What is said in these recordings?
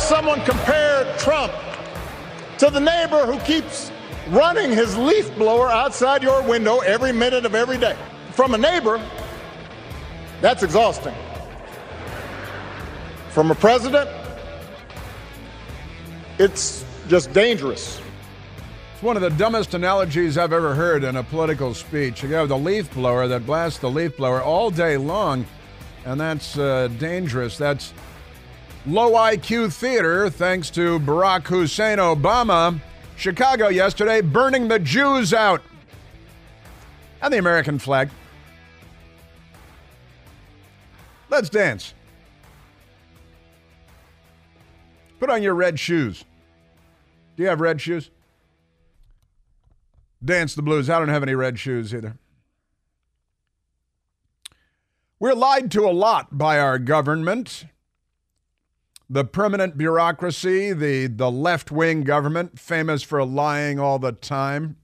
someone compared Trump to the neighbor who keeps running his leaf blower outside your window every minute of every day. From a neighbor, that's exhausting. From a president, it's just dangerous. It's one of the dumbest analogies I've ever heard in a political speech. You have the leaf blower that blasts the leaf blower all day long, and that's dangerous. That's low IQ theater, thanks to Barack Hussein Obama. Chicago yesterday, burning the Jews out. And the American flag. Let's dance. Put on your red shoes. Do you have red shoes? Dance the blues. I don't have any red shoes either. We're lied to a lot by our government. The permanent bureaucracy, the left-wing government, famous for lying all the time.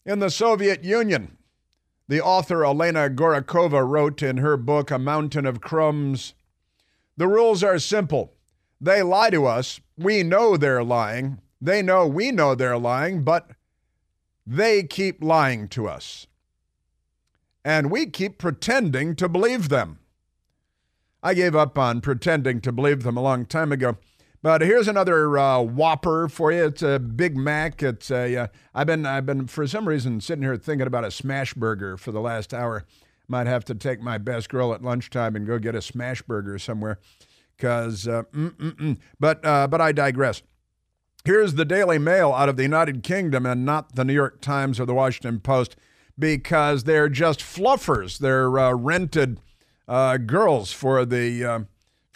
In the Soviet Union, the author Elena Gorakova wrote in her book, A Mountain of Crumbs, the rules are simple. They lie to us. We know they're lying. They know we know they're lying, but they keep lying to us. And we keep pretending to believe them. I gave up on pretending to believe them a long time ago. But here's another Whopper for you. It's a Big Mac. It's a. I've been for some reason sitting here thinking about a smash burger for the last hour. Might have to take my best girl at lunchtime and go get a smash burger somewhere. Because, But I digress. Here's the Daily Mail out of the United Kingdom and not the New York Times or the Washington Post, because they're just fluffers. They're rented girls for the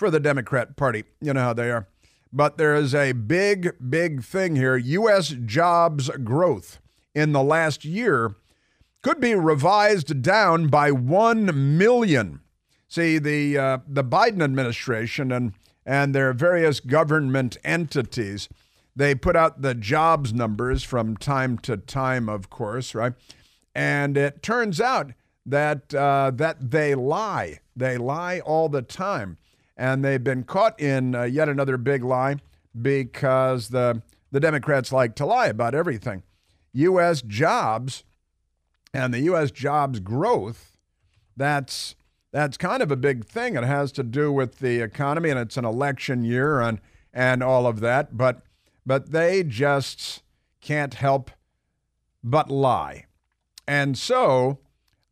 Democrat Party. You know how they are. But there is a big thing here. U.S. jobs growth in the last year could be revised down by 1 million. See, the Biden administration and their various government entities, they put out the jobs numbers from time to time, of course, right? And it turns out that they lie. They lie all the time. And they've been caught in yet another big lie because the Democrats like to lie about everything. U.S. jobs and the U.S. jobs growth, that's kind of a big thing. It has to do with the economy, and it's an election year and all of that. But they just can't help but lie. And so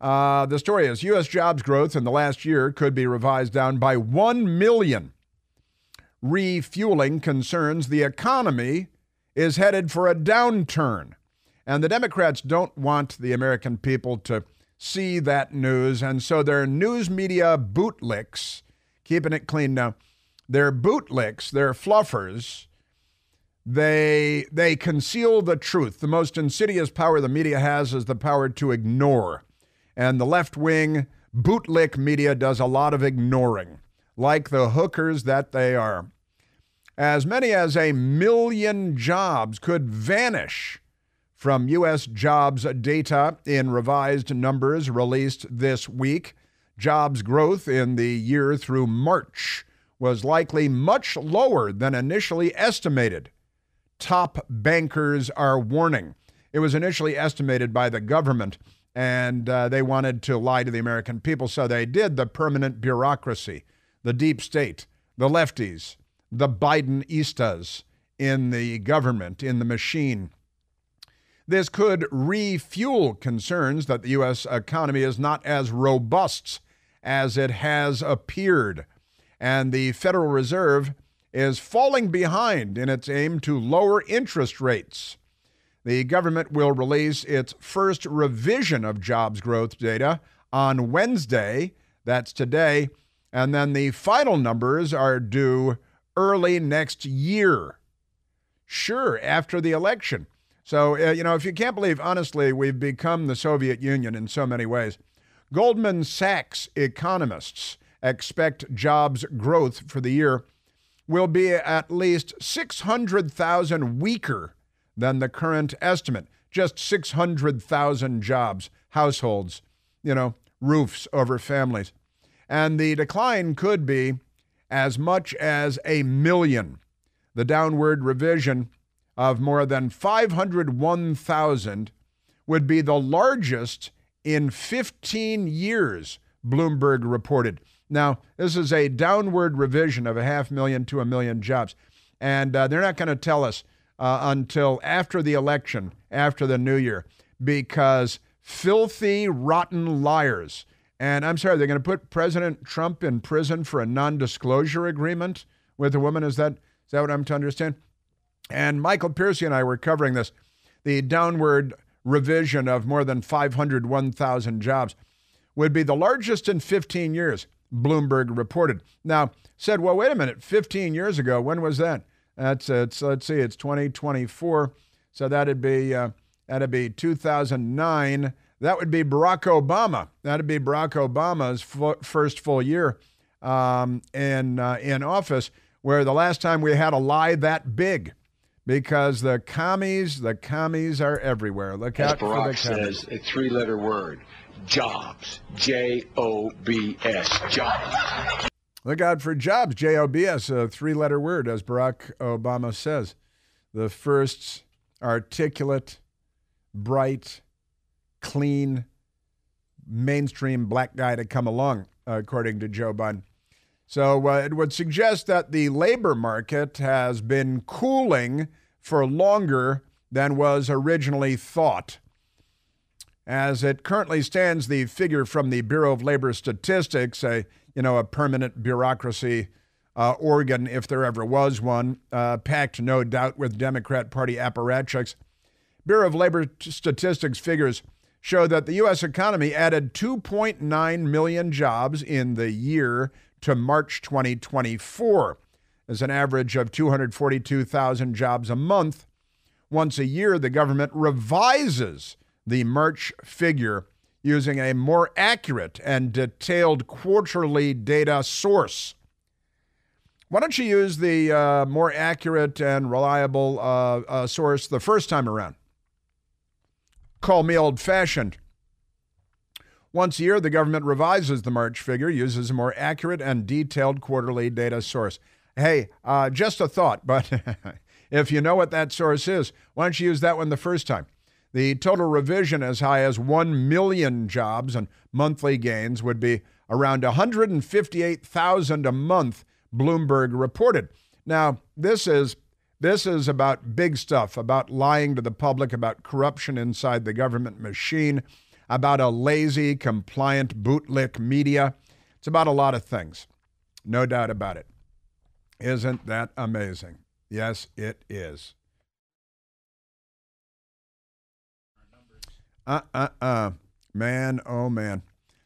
the story is U.S. jobs growth in the last year could be revised down by 1 million. Refueling concerns the economy is headed for a downturn. And the Democrats don't want the American people to see that news. And so their news media bootlicks, keeping it clean now, they're bootlicks, they're fluffers. They conceal the truth. The most insidious power the media has is the power to ignore. And the left-wing bootlick media does a lot of ignoring, like the hookers that they are. As many as 1 million jobs could vanish from U.S. jobs data in revised numbers released this week. Jobs growth in the year through March was likely much lower than initially estimated. Top bankers are warning. It was initially estimated by the government, and they wanted to lie to the American people, so they did. The permanent bureaucracy, the deep state, the lefties, the Biden-istas in the government, in the machine. This could refuel concerns that the U.S. economy is not as robust as it has appeared, and the Federal Reserve is falling behind in its aim to lower interest rates. The government will release its first revision of jobs growth data on Wednesday, that's today, and then the final numbers are due early next year. Sure, after the election. So, if you can't believe, honestly, we've become the Soviet Union in so many ways. Goldman Sachs economists expect jobs growth for the year will be at least 600,000 weaker than the current estimate. Just 600,000 jobs, households, roofs over families. And the decline could be as much as 1 million. The downward revision of more than 501,000 would be the largest in 15 years, Bloomberg reported. Now, this is a downward revision of 500,000 to 1 million jobs. And they're not going to tell us until after the election, after the new year, because filthy, rotten liars. And I'm sorry, they're going to put President Trump in prison for a non-disclosure agreement with a woman? Is that what I'm to understand? And Michael Piercy and I were covering this, the downward revision of more than 501,000 jobs would be the largest in 15 years, Bloomberg reported. Now, said, well, wait a minute, 15 years ago, when was that? Let's see, it's 2024, so that'd be 2009. That would be Barack Obama. That'd be Barack Obama's first full year in office, where the last time we had a lie that big. Because the commies are everywhere. Look out for the commies. As Barack says, a three-letter word, jobs, J-O-B-S, jobs. Look out for jobs, J-O-B-S, a three-letter word, as Barack Obama says. The first articulate, bright, clean, mainstream black guy to come along, according to Joe Biden. So it would suggest that the labor market has been cooling for longer than was originally thought. As it currently stands, the figure from the Bureau of Labor Statistics, a permanent bureaucracy organ, if there ever was one, packed no doubt with Democrat Party apparatchiks. Bureau of Labor Statistics figures show that the U.S. economy added 2.9 million jobs in the year to March 2024. As an average of 242,000 jobs a month. Once a year, the government revises the March figure using a more accurate and detailed quarterly data source. Why don't you use the more accurate and reliable source the first time around? Call me old-fashioned. Once a year, the government revises the March figure, uses a more accurate and detailed quarterly data source. Hey, just a thought, but if you know what that source is, why don't you use that one the first time? The total revision as high as 1 million jobs and monthly gains would be around 158,000 a month, Bloomberg reported. Now, this is about big stuff, about lying to the public, about corruption inside the government machine, about a lazy, compliant, bootlick media. It's about a lot of things. No doubt about it. Isn't that amazing? Yes, it is. Man, oh man.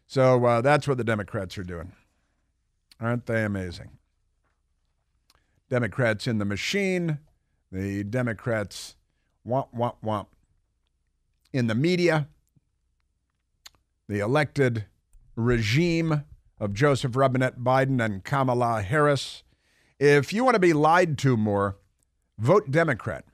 So that's what the Democrats are doing. Aren't they amazing? Democrats in the machine, the Democrats womp in the media, the elected regime of Joseph Robinette Biden and Kamala Harris. If you want to be lied to more, vote Democrat.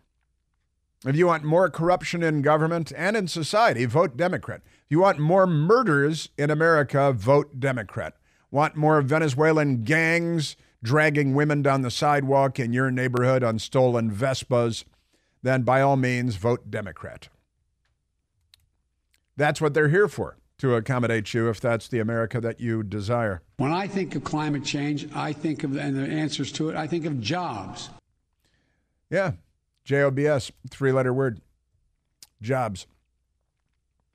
If you want more corruption in government and in society, vote Democrat. If you want more murders in America, vote Democrat. Want more Venezuelan gangs dragging women down the sidewalk in your neighborhood on stolen Vespas, then by all means, vote Democrat. That's what they're here for, to accommodate you if that's the America that you desire. When I think of climate change, I think of, and the answers to it, I think of jobs. Yeah, J-O-B-S, three-letter word, jobs.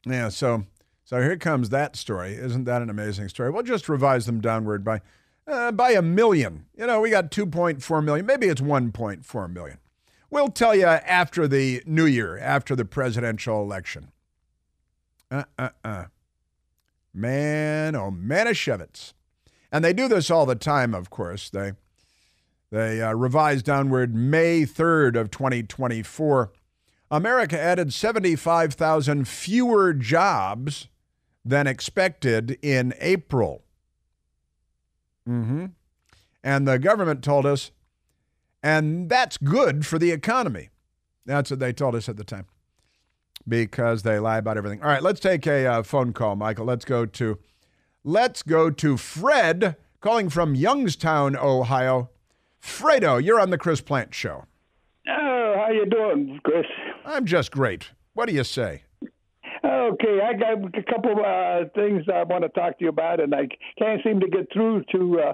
Yeah, so here comes that story. Isn't that an amazing story? We'll just revise them downward by 1 million. We got 2.4 million. Maybe it's 1.4 million. We'll tell you after the new year, after the presidential election. Man, oh, Manischewitz. And they do this all the time, of course. They revised downward May 3rd of 2024. America added 75,000 fewer jobs than expected in April. And the government told us, and that's good for the economy. That's what they told us at the time, because they lie about everything. All right, let's take a phone call, Michael. Let's go to Fred calling from Youngstown, Ohio. Fredo, you're on the Chris Plante Show. Oh, how you doing, Chris? I'm just great. What do you say? Okay, I got a couple things I want to talk to you about, and I can't seem to get through to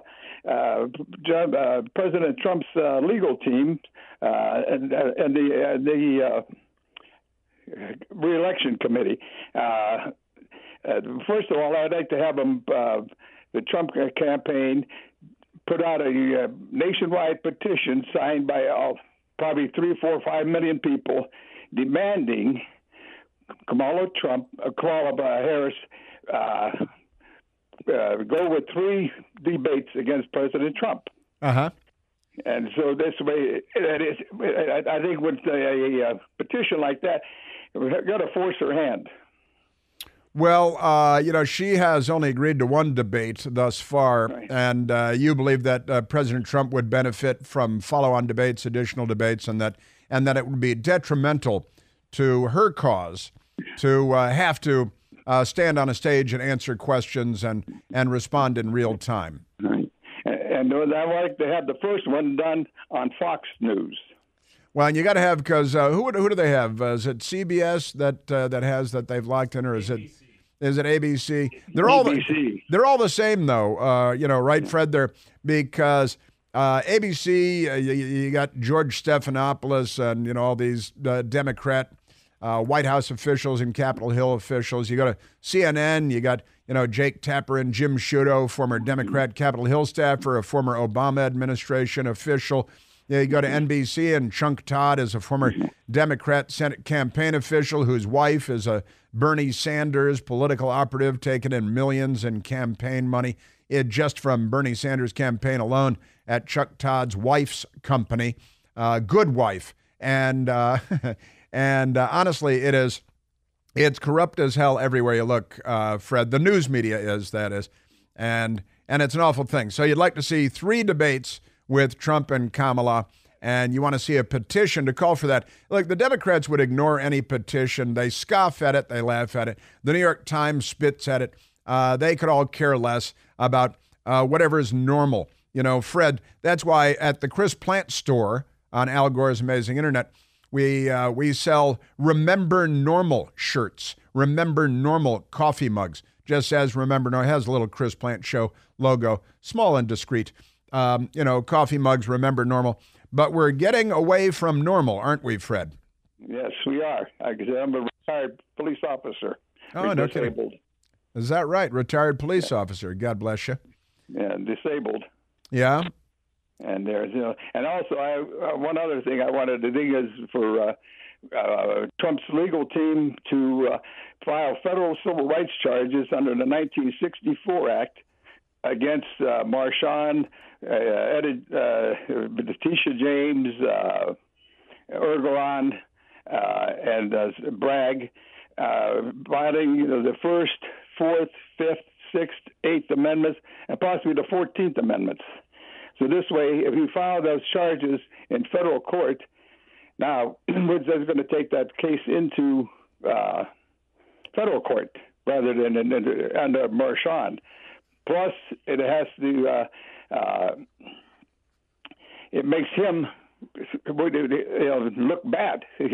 President Trump's legal team and the re-election committee. First of all, I'd like to have them, the Trump campaign, put out a nationwide petition signed by probably 3, 4, 5 million people demanding Kamala Harris go with 3 debates against President Trump. Uh-huh. And so this way, I think with a petition like that, we've got to force her hand. Well, she has only agreed to 1 debate thus far, right. And you believe that President Trump would benefit from follow-on debates, additional debates, and that it would be detrimental to her cause to have to stand on a stage and answer questions and respond in real time. Right. And I'd like to have the first one done on Fox News. Well, and you got to have, because who do they have? Is it CBS that they've locked in, or is it ABC? They're ABC. They're all the same, though. Right, Fred? Because ABC, you got George Stephanopoulos and all these Democrat White House officials and Capitol Hill officials. You go to CNN, you got Jake Tapper and Jim Sciutto, former Democrat Capitol Hill staffer, a former Obama administration official. You go to NBC, and Chuck Todd is a former Democrat Senate campaign official whose wife is a Bernie Sanders political operative taking in millions in campaign money just from Bernie Sanders' campaign alone at Chuck Todd's wife's company, Good Wife. And honestly, it's corrupt as hell everywhere you look, Fred. The news media is, that is. And it's an awful thing. So you'd like to see 3 debates with Trump and Kamala, and you want to see a petition to call for that. Look, the Democrats would ignore any petition. They scoff at it. They laugh at it. The New York Times spits at it. They could all care less about whatever is normal. Fred, that's why at the Chris Plante store on Al Gore's Amazing Internet, we sell Remember Normal shirts, Remember Normal coffee mugs. Just says Remember Normal. It has a little Chris Plante Show logo, small and discreet. Coffee mugs, Remember Normal. But we're getting away from normal, aren't we, Fred? Yes, we are. I'm a retired police officer. Oh, no kidding. Is that right? Retired police officer. God bless you. Yeah, disabled. Yeah. And there's, and also one other thing I wanted to do is for Trump's legal team to file federal civil rights charges under the 1964 Act against Marshawn, Letitia James, Ergelon, and Bragg, violating the First, Fourth, Fifth, Sixth, Eighth Amendments, and possibly the 14th Amendments. So this way, if you file those charges in federal court, now we're just going to take that case into federal court rather than under Marshawn. Plus, it has to, it makes him look bad. He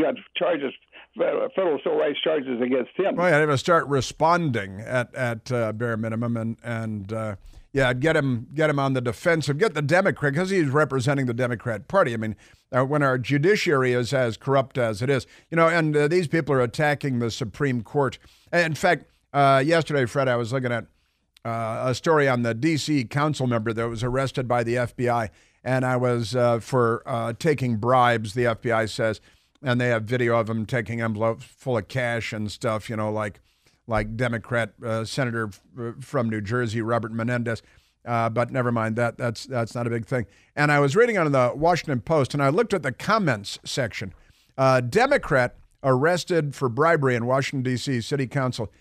got charges, federal civil rights charges against him. Well, yeah, they have to start responding at bare minimum, and get him on the defensive. Get the Democrat, because he's representing the Democrat Party. I mean, when our judiciary is as corrupt as it is, and these people are attacking the Supreme Court. In fact, yesterday, Fred, I was looking at a story on the D.C. council member that was arrested by the FBI, and I was for taking bribes, the FBI says, and they have video of him taking envelopes full of cash and stuff, like Democrat Senator from New Jersey, Robert Menendez. But never mind, that's not a big thing. And I was reading on the Washington Post, and I looked at the comments section. Democrat arrested for bribery in Washington, D.C. City Council.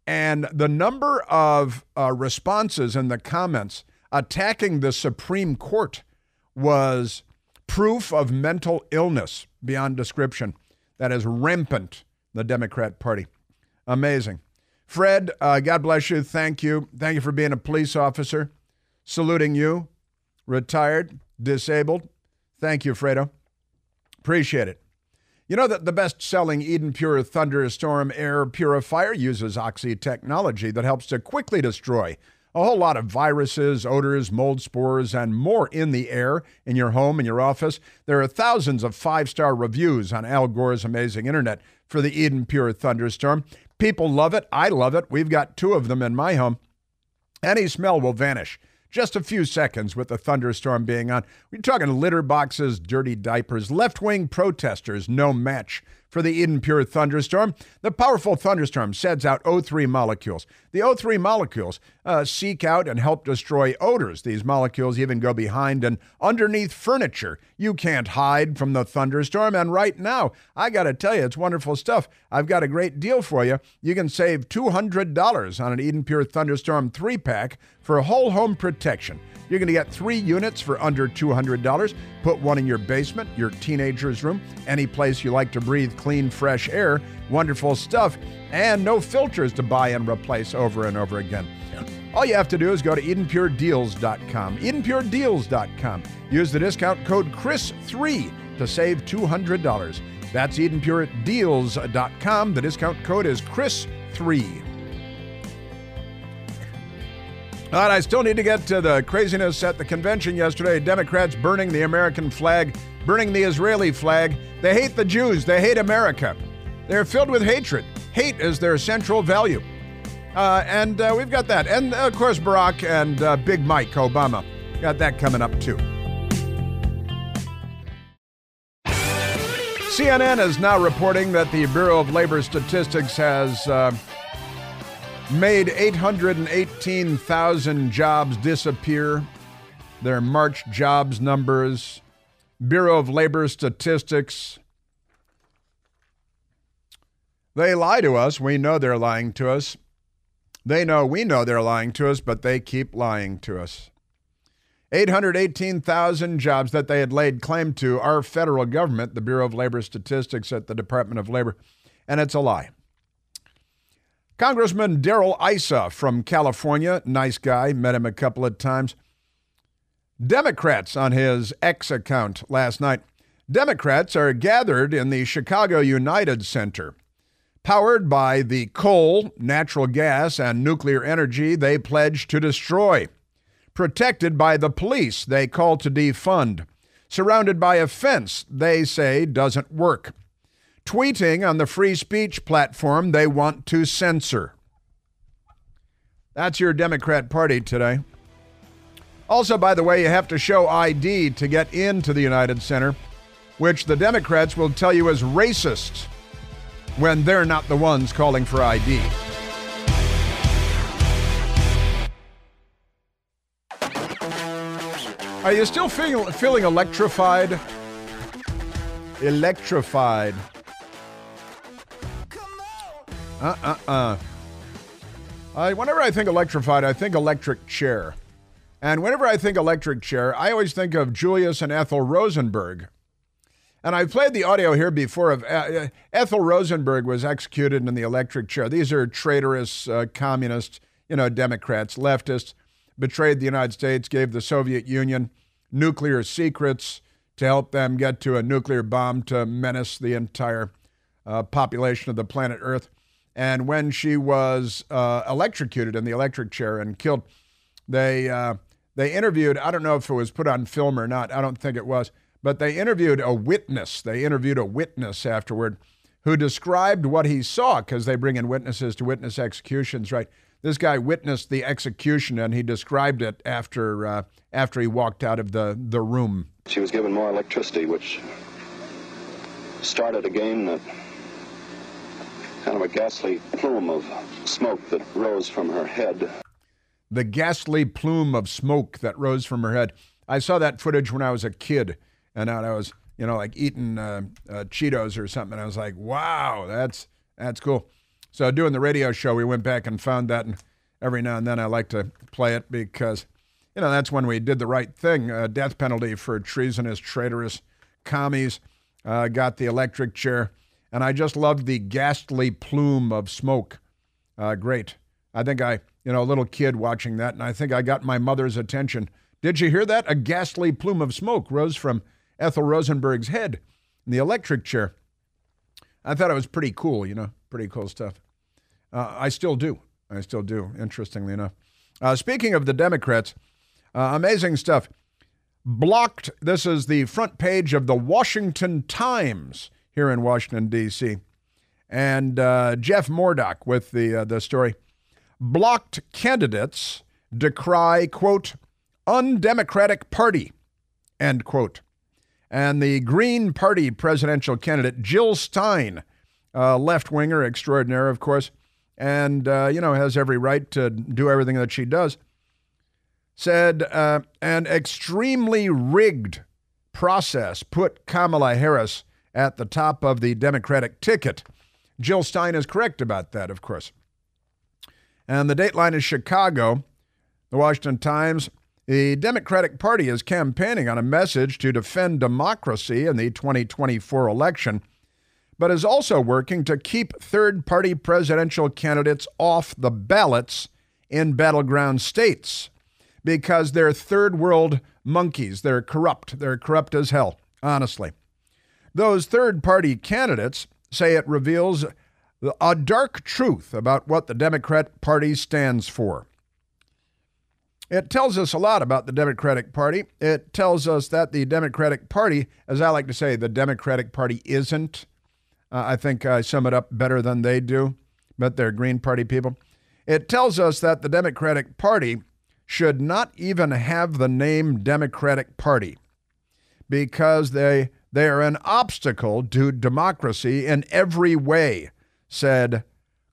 And the number of responses in the comments attacking the Supreme Court was proof of mental illness beyond description that is rampant in the Democrat Party. Amazing. Fred, God bless you. Thank you. Thank you for being a police officer. saluting you, retired, disabled. Thank you, Fredo. Appreciate it. You know that the best-selling Eden Pure Thunderstorm air purifier uses Oxy technology that helps to quickly destroy a whole lot of viruses, odors, mold spores, and more in the air in your home and your office. There are thousands of 5-star reviews on Al Gore's amazing internet for the Eden Pure Thunderstorm. People love it. I love it. We've got 2 of them in my home. Any smell will vanish. Just a few seconds with the thunderstorm being on. We're talking litter boxes, dirty diapers, left-wing protesters, no match for the Eden Pure Thunderstorm. The powerful thunderstorm sends out O3 molecules. The O3 molecules seek out and help destroy odors. These molecules even go behind and underneath furniture. You can't hide from the thunderstorm. And right now, I got to tell you, it's wonderful stuff. I've got a great deal for you. You can save $200 on an Eden Pure Thunderstorm 3-pack for whole home protection. You're going to get 3 units for under $200. Put one in your basement, your teenager's room, any place you like to breathe clean, fresh air. Wonderful stuff. And no filters to buy and replace over and over again. All you have to do is go to EdenPureDeals.com. EdenPureDeals.com. Use the discount code Chris3 to save $200. That's EdenPureDeals.com. The discount code is Chris3. All right, I still need to get to the craziness at the convention yesterday. Democrats burning the American flag, burning the Israeli flag. They hate the Jews. They hate America. They're filled with hatred. Hate is their central value. And we've got that. And, of course, Barack and Big Mike Obama. Got that coming up, too. CNN is now reporting that the Bureau of Labor Statistics has made 818,000 jobs disappear. Their March jobs numbers. Bureau of Labor Statistics. They lie to us. We know they're lying to us. They know we know they're lying to us, but they keep lying to us. 818,000 jobs that they had laid claim to our federal government, the Bureau of Labor Statistics at the Department of Labor, and it's a lie. Congressman Darrell Issa from California, nice guy, met him a couple of times. Democrats on his X account last night. Democrats are gathered in the Chicago United Center. Powered by the coal, natural gas, and nuclear energy they pledge to destroy. Protected by the police they call to defund. Surrounded by a fence they say doesn't work. Tweeting on the free speech platform they want to censor. That's your Democrat Party today. Also, by the way, you have to show ID to get into the United Center, which the Democrats will tell you is racist when they're not the ones calling for ID. Are you still feeling electrified? Electrified. Whenever I think electrified, I think electric chair. And whenever I think electric chair, I always think of Julius and Ethel Rosenberg. And I've played the audio here before of Ethel Rosenberg was executed in the electric chair. These are traitorous communists, Democrats, leftists, betrayed the United States, gave the Soviet Union nuclear secrets to help them get to a nuclear bomb to menace the entire population of the planet Earth. And when she was electrocuted in the electric chair and killed, they interviewed, I don't know if it was put on film or not, I don't think it was, but they interviewed a witness. They interviewed a witness afterward who described what he saw, because they bring in witnesses to witness executions, right? This guy witnessed the execution, and he described it after he walked out of the room. She was given more electricity, which started a game that kind of a ghastly plume of smoke that rose from her head. The ghastly plume of smoke that rose from her head. I saw that footage when I was a kid, and I was, like eating Cheetos or something. I was like, wow, that's cool. So doing the radio show, we went back and found that, and every now and then I like to play it because, that's when we did the right thing. Death penalty for treasonous, traitorous commies, got the electric chair, and I just loved the ghastly plume of smoke. Great. I think I a little kid watching that, and I think I got my mother's attention. Did you hear that? A ghastly plume of smoke rose from Ethel Rosenberg's head in the electric chair. I thought it was pretty cool, pretty cool stuff. I still do, interestingly enough. Speaking of the Democrats, amazing stuff. Blocked, this is the front page of the Washington Times here in Washington, D.C. And Jeff Murdoch with the story. Blocked candidates decry, quote, undemocratic party, end quote. And the Green Party presidential candidate, Jill Stein, left-winger extraordinaire, of course, and, has every right to do everything that she does, said an extremely rigged process put Kamala Harris at the top of the Democratic ticket. Jill Stein is correct about that, of course. And the dateline is Chicago, the Washington Times. The Democratic Party is campaigning on a message to defend democracy in the 2024 election, but is also working to keep third-party presidential candidates off the ballots in battleground states because they're third-world monkeys. They're corrupt. They're corrupt as hell, honestly. Those third-party candidates say it reveals a dark truth about what the Democrat Party stands for. It tells us a lot about the Democratic Party. It tells us that the Democratic Party, as I like to say, the Democratic Party isn't. I think I sum it up better than they do, but they're Green Party people. It tells us that the Democratic Party should not even have the name Democratic Party because they are an obstacle to democracy in every way, said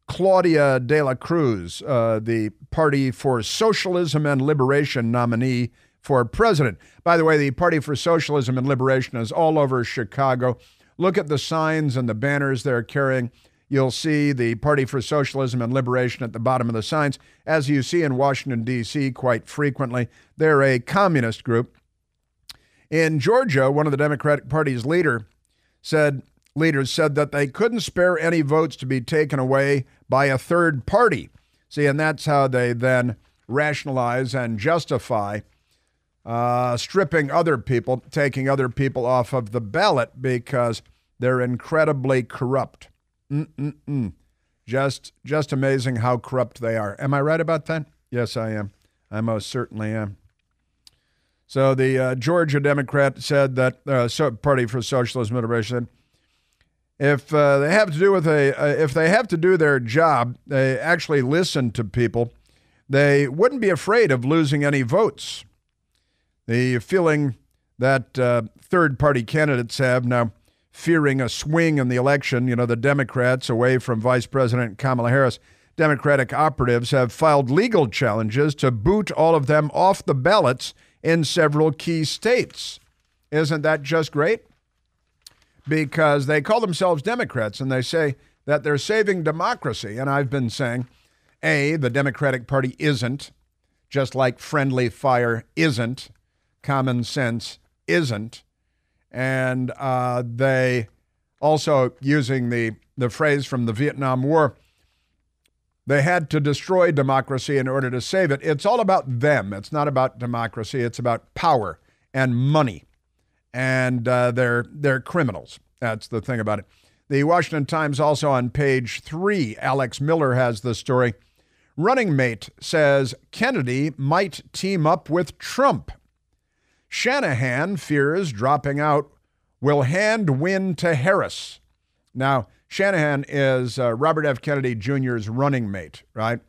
Claudia de la Cruz, the Party for Socialism and Liberation nominee for president. By the way, the Party for Socialism and Liberation is all over Chicago. Look at the signs and the banners they're carrying. You'll see the Party for Socialism and Liberation at the bottom of the signs. As you see in Washington, D.C. quite frequently, they're a communist group. In Georgia, one of the Democratic Party's leaders said that they couldn't spare any votes to be taken away by a third party. See, and that's how they then rationalize and justify stripping other people, taking other people off of the ballot because they're incredibly corrupt. Just amazing how corrupt they are. Am I right about that? Yes, I am. I most certainly am. So the Georgia Democrat said that Party for Socialism and Liberation, if they have to do their job, they actually listen to people. They wouldn't be afraid of losing any votes. The feeling that third-party candidates have now, fearing a swing in the election, the Democrats away from Vice President Kamala Harris, Democratic operatives have filed legal challenges to boot all of them off the ballots in several key states. Isn't that just great? Because they call themselves Democrats and they say that they're saving democracy. And I've been saying, A, the Democratic Party isn't, just like friendly fire isn't, common sense isn't. And they also, using the phrase from the Vietnam War, they had to destroy democracy in order to save it. It's all about them. It's not about democracy. It's about power and money. And they're criminals. That's the thing about it. The Washington Times also on page 3, Alex Miller has the story. Running mate says Kennedy might team up with Trump. Shanahan fears dropping out will hand win to Harris. Now, Shanahan is Robert F. Kennedy Jr.'s running mate, right?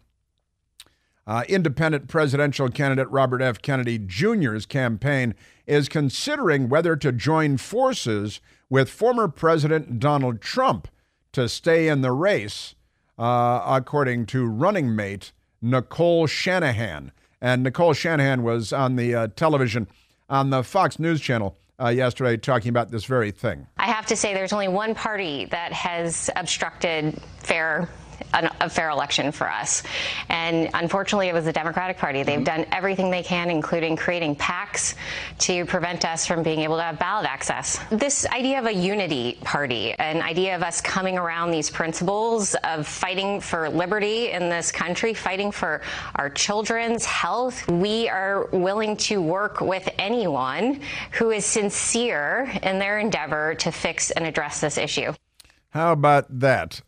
Independent presidential candidate Robert F. Kennedy Jr.'s campaign is considering whether to join forces with former President Donald Trump to stay in the race, according to running mate Nicole Shanahan. And Nicole Shanahan was on the television on the Fox News Channel yesterday talking about this very thing. I have to say there's only one party that has obstructed fair a fair election for us. And unfortunately, it was the Democratic Party. They've done everything they can, including creating PACs to prevent us from being able to have ballot access. This idea of a unity party, an idea of us coming around these principles of fighting for liberty in this country, fighting for our children's health. We are willing to work with anyone who is sincere in their endeavor to fix and address this issue. How about that?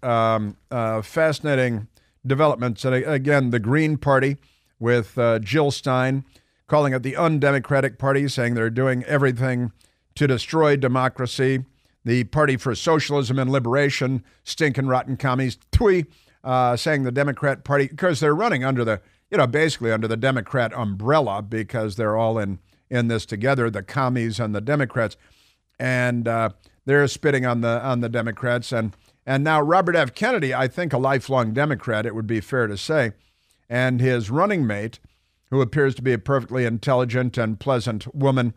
Fascinating developments. And again, the Green Party with Jill Stein calling it the undemocratic party, saying they're doing everything to destroy democracy. The Party for Socialism and Liberation, stinking rotten commies, saying the Democrat Party, because they're running under the, basically under the Democrat umbrella, because they're all in this together, the commies and the Democrats. And they're spitting on the Democrats. And now Robert F. Kennedy, I think a lifelong Democrat, it would be fair to say, and his running mate, who appears to be a perfectly intelligent and pleasant woman,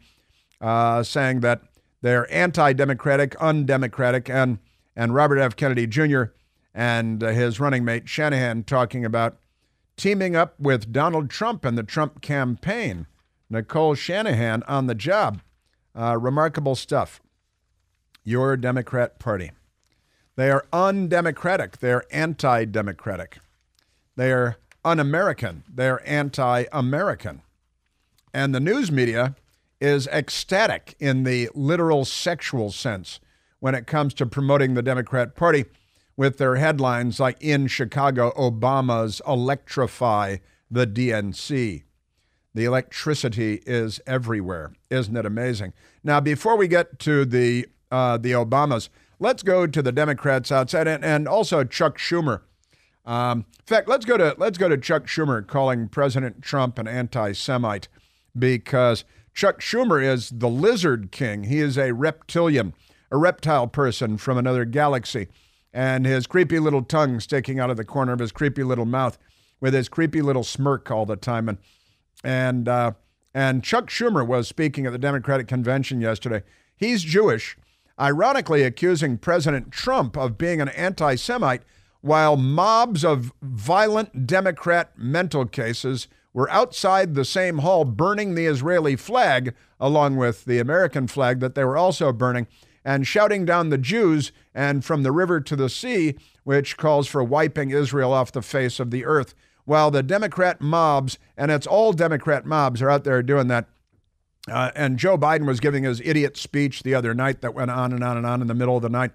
saying that they're anti-democratic, undemocratic, and Robert F. Kennedy Jr. and his running mate Shanahan talking about teaming up with Donald Trump and the Trump campaign. Nicole Shanahan on the job. Remarkable stuff. Your Democrat Party. They are undemocratic. They're anti-democratic. They are un-American. They're anti-American. And the news media is ecstatic in the literal sexual sense when it comes to promoting the Democrat Party with their headlines like, in Chicago, Obama's electrify the DNC. The electricity is everywhere. Isn't it amazing? Now, before we get to the Obamas, let's go to the Democrats outside and also Chuck Schumer. In fact, let's go to Chuck Schumer calling President Trump an anti-Semite, because Chuck Schumer is the lizard king. He is a reptilian, a reptile person from another galaxy, and his creepy little tongue sticking out of the corner of his creepy little mouth with his creepy little smirk all the time. And Chuck Schumer was speaking at the Democratic convention yesterday. He's Jewish, ironically accusing President Trump of being an anti-Semite, while mobs of violent Democrat mental cases were outside the same hall burning the Israeli flag, along with the American flag that they were also burning, and shouting down the Jews and from the river to the sea, which calls for wiping Israel off the face of the earth. While the Democrat mobs, and it's all Democrat mobs, are out there doing that. And Joe Biden was giving his idiot speech the other night that went on and on and on in the middle of the night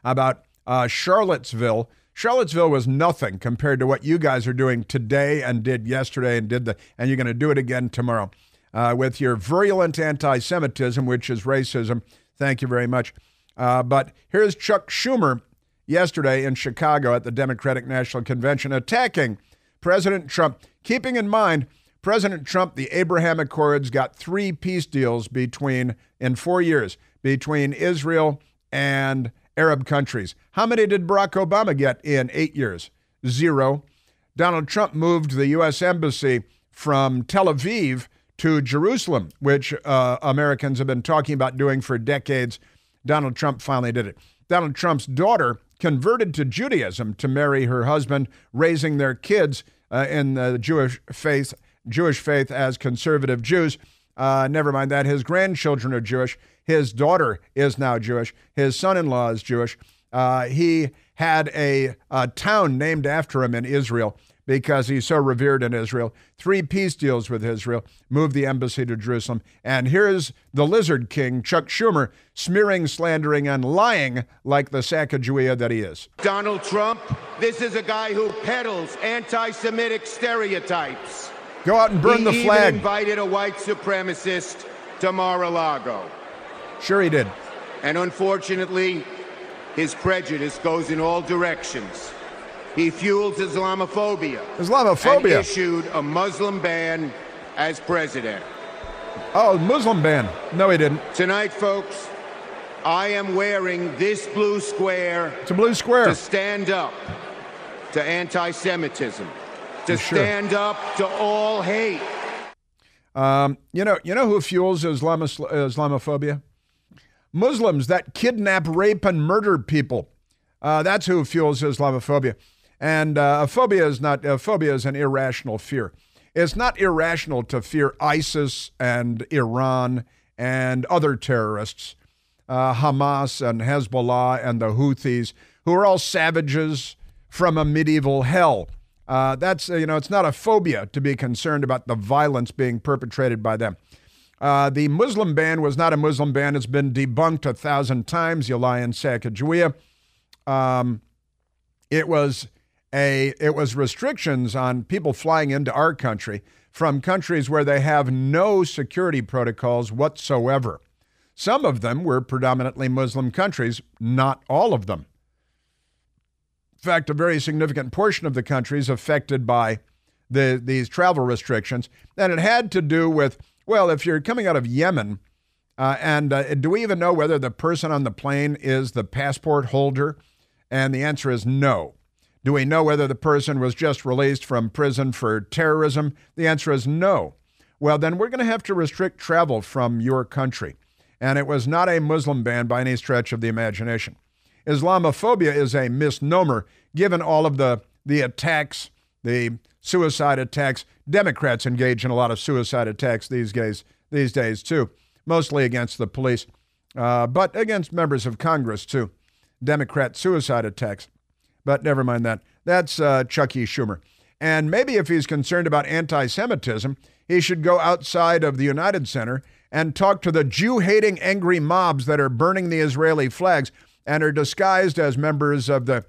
about Charlottesville. Charlottesville was nothing compared to what you guys are doing today and did yesterday and you're going to do it again tomorrow with your virulent anti-Semitism, which is racism. Thank you very much. But here's Chuck Schumer yesterday in Chicago at the Democratic National Convention attacking President Trump, keeping in mind President Trump, the Abraham Accords, got 3 peace deals in 4 years between Israel and Arab countries. How many did Barack Obama get in 8 years? 0. Donald Trump moved the U.S. Embassy from Tel Aviv to Jerusalem, which Americans have been talking about doing for decades. Donald Trump finally did it. Donald Trump's daughter converted to Judaism to marry her husband, raising their kids in the Jewish faith as conservative Jews. Never mind that. His grandchildren are Jewish. His daughter is now Jewish. His son-in-law is Jewish. He had a town named after him in Israel because he's so revered in Israel. 3 peace deals with Israel, moved the embassy to Jerusalem. And here's the lizard king, Chuck Schumer, smearing, slandering, and lying like the Sacagawea that he is. Donald Trump, this is a guy who peddles anti-Semitic stereotypes. Go out and burn the flag. He even invited a white supremacist to Mar-a-Lago. Sure he did. And unfortunately, his prejudice goes in all directions. He fuels Islamophobia. Islamophobia. And issued a Muslim ban as president. Oh, Muslim ban. No, he didn't. Tonight, folks, I am wearing this blue square. It's a blue square. To stand up to anti-Semitism. To stand up to all hate. You know who fuels Islamophobia? Muslims that kidnap, rape, and murder people. That's who fuels Islamophobia. And a phobia is an irrational fear. It's not irrational to fear ISIS and Iran and other terrorists, Hamas and Hezbollah and the Houthis, who are all savages from a medieval hell. It's not a phobia to be concerned about the violence being perpetrated by them. The Muslim ban was not a Muslim ban. It's been debunked 1,000 times. You lie in Sacagawea. It was restrictions on people flying into our country from countries where they have no security protocols whatsoever. Some of them were predominantly Muslim countries, not all of them. In fact, a very significant portion of the countries affected by these travel restrictions. And it had to do with, well, if you're coming out of Yemen, do we even know whether the person on the plane is the passport holder? And the answer is no. Do we know whether the person was just released from prison for terrorism? The answer is no. Well, then we're going to have to restrict travel from your country. And it was not a Muslim ban by any stretch of the imagination. Islamophobia is a misnomer, given all of the attacks, the suicide attacks. Democrats engage in a lot of suicide attacks these days too, mostly against the police, but against members of Congress too. Democrat suicide attacks. But never mind that. That's Chuck E. Schumer. And maybe if he's concerned about anti-Semitism, he should go outside of the United Center and talk to the Jew-hating angry mobs that are burning the Israeli flags and are disguised as members of the,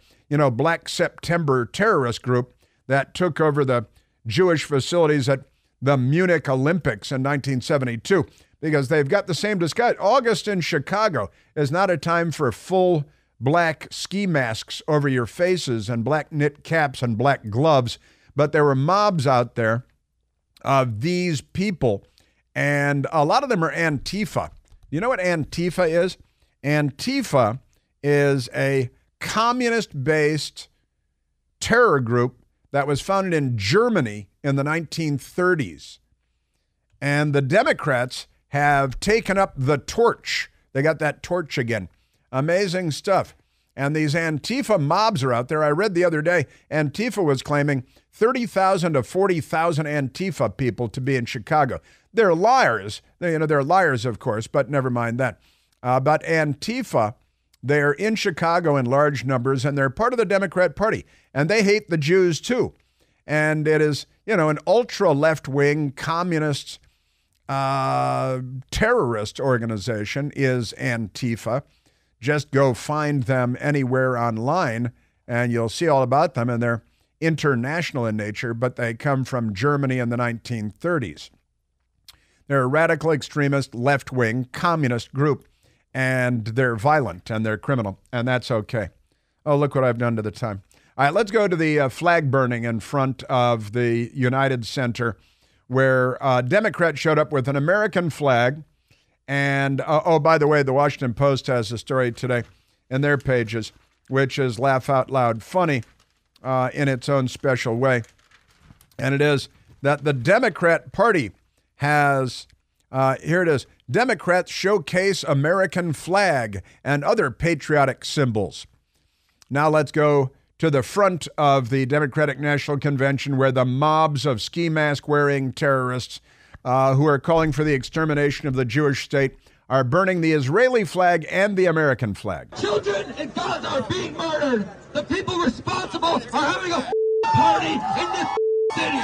Black September terrorist group that took over the Jewish facilities at the Munich Olympics in 1972, because they've got the same disguise. August in Chicago is not a time for full black ski masks over your faces and black knit caps and black gloves, but there were mobs out there of these people, and a lot of them are Antifa. You know what Antifa is? Antifa is a communist-based terror group that was founded in Germany in the 1930s. And the Democrats have taken up the torch. They got that torch again. Amazing stuff. And these Antifa mobs are out there. I read the other day, Antifa was claiming 30,000 to 40,000 Antifa people to be in Chicago. They're liars. They're liars, of course, but never mind that. But Antifa, they're in Chicago in large numbers, and they're part of the Democrat Party. And they hate the Jews, too. And it is, an ultra-left-wing communist terrorist organization is Antifa. Just go find them anywhere online, and you'll see all about them. And they're international in nature, but they come from Germany in the 1930s. They're a radical extremist, left-wing, communist group, and they're violent, and they're criminal, and that's okay. Oh, look what I've done to the time. All right, let's go to the flag burning in front of the United Center, where Democrats showed up with an American flag. And, by the way, the Washington Post has a story today in their pages, which is laugh out loud funny in its own special way. And it is that the Democrat Party has, here it is, Democrats showcase American flag and other patriotic symbols. Now let's go to the front of the Democratic National Convention, where the mobs of ski mask-wearing terrorists who are calling for the extermination of the Jewish state are burning the Israeli flag and the American flag. Children in Gaza are being murdered. The people responsible are having a party in this city.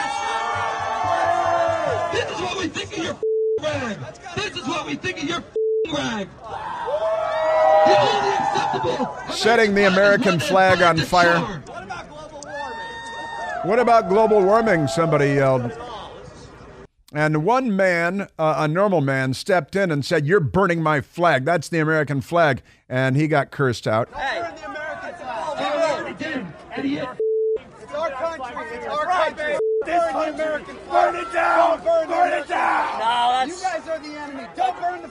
This is what we think of your rag. This is what we think of your rag. The only acceptable setting the American flag on fire. What about global warming? Somebody yelled. And one man, a normal man, stepped in and said, "You're burning my flag. That's the American flag." And he got cursed out. Hey. Burn the American flag. Idiot. It's our country. It's our country. Burn the American flag. Burn it down. Burn it down. No, that's... You guys are the enemy. Don't burn the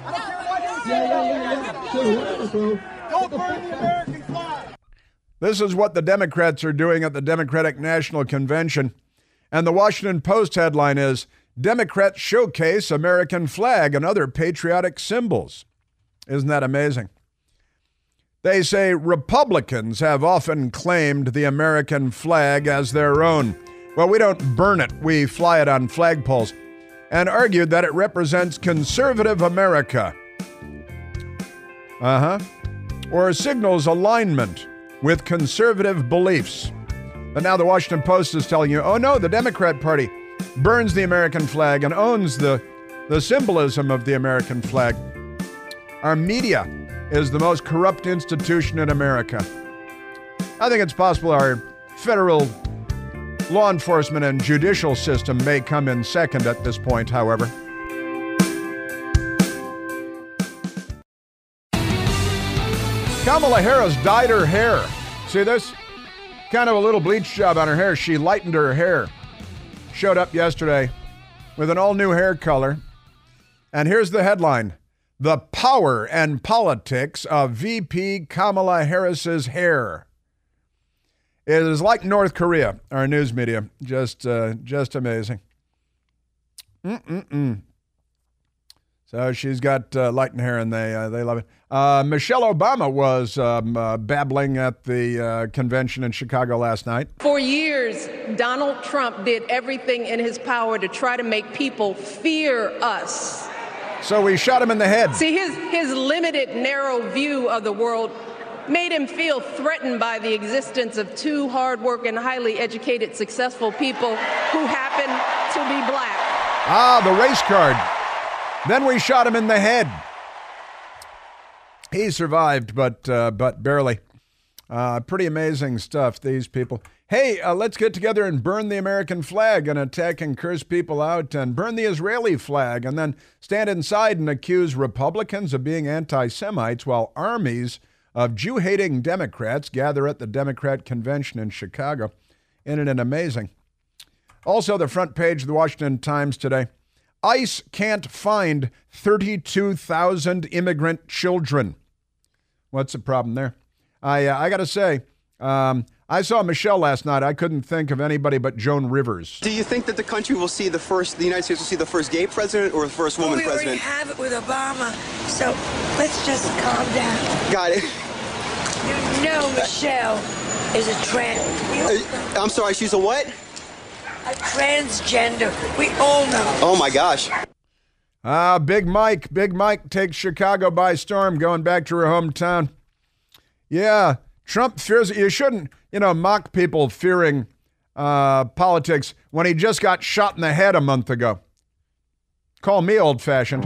I don't care what you say. Don't burn the American flag. This is what the Democrats are doing at the Democratic National Convention. And the Washington Post headline is, Democrats showcase American flag and other patriotic symbols. Isn't that amazing? They say Republicans have often claimed the American flag as their own. Well, we don't burn it, we fly it on flagpoles, and argued that it represents conservative America. Or signals alignment with conservative beliefs. But now the Washington Post is telling you, oh no, the Democrat Party burns the American flag and owns the symbolism of the American flag. Our media is the most corrupt institution in America. I think it's possible our federal law enforcement and judicial system may come in second at this point, however. Kamala Harris dyed her hair. See this? Kind of a little bleach job on her hair. She lightened her hair. Showed up yesterday with an all-new hair color. And here's the headline: The Power and Politics of VP Kamala Harris's Hair. It is like North Korea, our news media. Just amazing. So she's got lightened hair, and they love it. Michelle Obama was babbling at the convention in Chicago last night. For years, Donald Trump did everything in his power to try to make people fear us. So we shot him in the head. See, his limited, narrow view of the world made him feel threatened by the existence of two hardworking, highly educated, successful people who happen to be black. Ah, the race card. Then we shot him in the head. He survived, but barely. Pretty amazing stuff, these people. Hey, let's get together and burn the American flag and attack and curse people out, and burn the Israeli flag, and then stand inside and accuse Republicans of being anti-Semites while armies of Jew-hating Democrats gather at the Democrat convention in Chicago. Isn't it amazing? Also, the front page of the Washington Times today. ICE can't find 32,000 immigrant children. What's the problem there? I got to say, I saw Michelle last night. I couldn't think of anybody but Joan Rivers. Do you think that the country will see the United States will see the first gay president or the first woman president? We already have it with Obama, so let's just calm down. Got it. You know Michelle is a trans. I'm sorry, she's a what? A transgender. We all know. Oh my gosh. Big Mike takes Chicago by storm, going back to her hometown. Yeah, Trump fears it. You shouldn't, mock people fearing politics when he just got shot in the head a month ago. Call me old-fashioned.